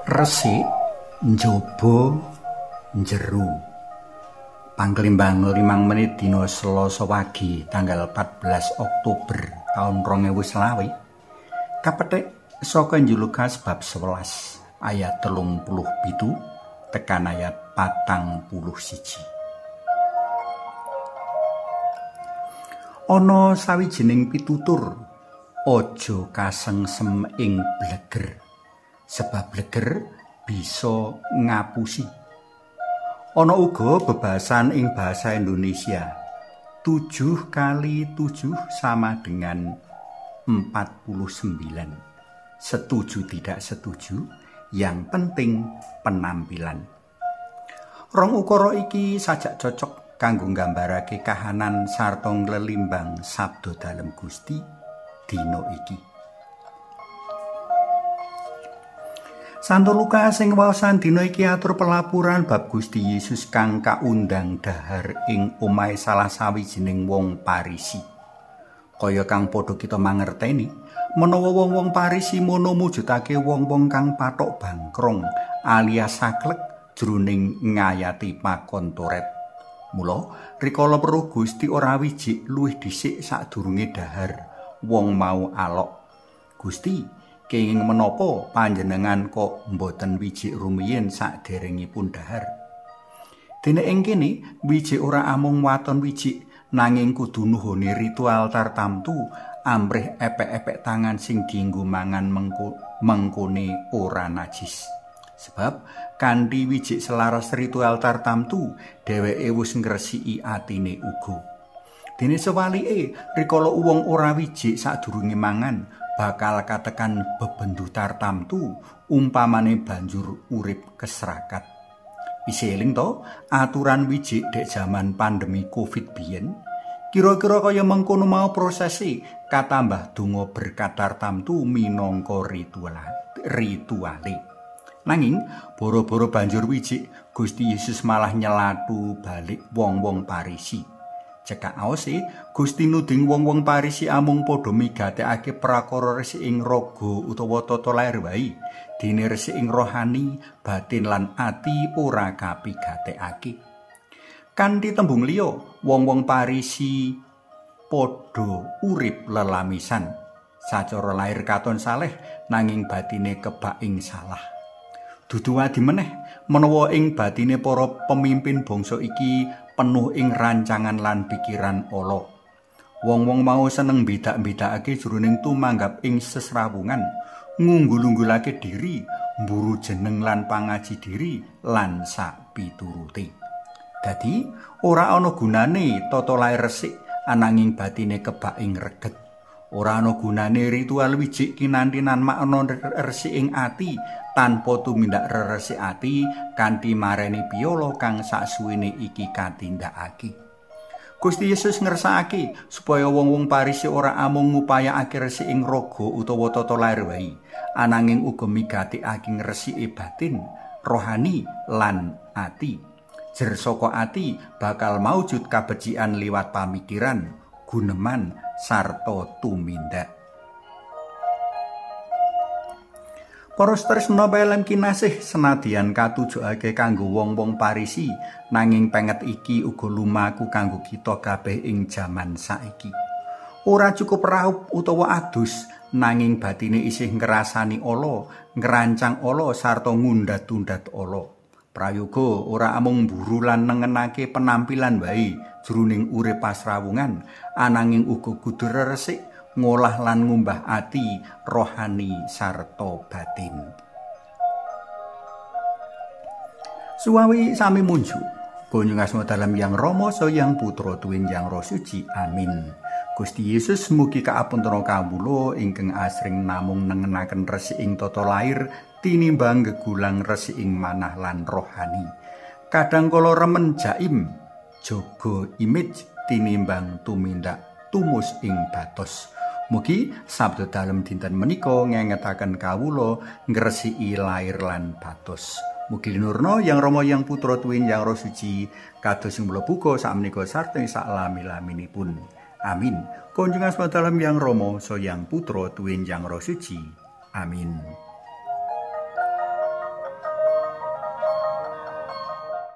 Resik njaba njero. Pangklimbang 5 menit dina Selasa wagi tanggal 14 Oktober taun 2020. Kapethik saka Injil Lukas bab 11 ayat 37 tekan ayat 41. Ana sawijining pitutur, aja kasengsem ing bleger, sebab bleger bisa ngapusi. Ana uga bebasan ing bahasa Indonesia. 7 kali 7 sama dengan 49. Setuju tidak setuju, yang penting penampilan. Rong ukara iki sajak cocok kanggo nggambarake kahanan sarta nglelimbang sabda dalem Gusti dina iki. Santo Lukas sing waosan dina iki atur pelapuran bab Gusti Yesus kang kaundang dhahar ing omahe salah sawijining wong Parisi. Kaya kang padha kita mangerteni, menawa wong-wong Parisi mono mujudake wong-wong kang pathok bangkrong alias saklek jroning ngayati pakon Toret. Mula rikala weruh Gusti ora wijik luwih dhisik sadurunge dhahar, wong mau alok. Gusti, kenging menapa panjenengan kok mboten wijik rumiyin saderengipun dhahar? Dene ing kene wijik ora amung waton wijik, nanging kudu nuhuni ritual tartamtu amrih epek-epek tangan sing dienggo mangan mengkone ora najis. Sebab kanthi wijik selaras ritual tartamtu, dheweke wis ngresiki atine uga. Dene sewalike, rikala wong ora wijik sadurunge mangan, bakal katekan bebendu tartamtu, umpamane banjur urip keserakat. Isih eling to aturan wijik dek jaman pandemi Covid biyen? Kira-kira kaya mengkono mau prosesi katambah donga berkat tartamtu minangka rituale. Nanging boro-boro banjur wijik, Gusti Yesus malah nyelatu balik wong-wong Parisi. Cekak aose, Gusti nuding wong-wong Parisi amung padha migatekake prakara resik ing raga utawa tata lair wae. Dene resik ing rohani, batin lan ati ora kapigatekake. Kanthi tembung liya, wong-wong Parisi padha urip lelamisan. Sacara lair katon saleh, nanging batine kebak ing salah. Dudu adi meneh menawa ing batine para pemimpin bangsa iki penuh ing rancangan lan pikiran ala. Wong-wong mau seneng bedak-bedakake jroning tumanggap ing sesrawungan, ngunggul-unggulake diri, mburu jeneng lan pangaji diri lan sak piturute. Dadi ora ana gunane tata lair resik ananging batine kebak ing reget. Ora ana gunane ritual wijik kinantinan makna resik ing ati tanpa tumindak reresik ati kanthi mareni piyala kang saksuwene iki katindakake. Gusti Yesus ngersakake supaya wong-wong Parisi ora amung ngupayakake resik ing raga utawa tata lair wae, ananging uga migatekake ngresiki batin, rohani lan ati. Jer saka ati bakal maujud kabecikan liwat pamikiran, guneman sarta tumindak. Para tresna lan kinasih, senadyan katujokake kanggo wong-wong Parisi, nanging penget iki uga lumaku kanggo kita kabeh ing jaman saiki. Ora cukup raup utawa adus, nanging batine isih ngrasani ala, ngrancang ala sarta ngundat-undat ala. Prayoga ora amung mburu lan nengenake penampilan wae jroning urip pasrawungan, ananging uga kudu resik ngolah lan ngumbah ati, rohani sarta batin. Suwawi sami munjuk, kunjung asma dalam Yang Rama so Yang Putra Tuwin Yang Roh Suci. Amin. Gusti Yesus mugi kaapunten kawula ingkang asring namung nengenaken resik ing tata lair tinimbang gegulang resik ing manah lan rohani. Kadang kala remen jaim, jaga image tinimbang tumindak tumus ing batos. Mugi sabda dalem dinten menika ngengetaken kawula ngresiki lair lan batos. Mugi linurna Yang Rama Yang Putra Tuwin Yang Roh Suci kados sing mlebu sakmenika sarta sak lami-laminipun. Amin. Kunjung asma dalam Yang Rama so Yang Putra Tuwin Yang Roh Suci. Amin.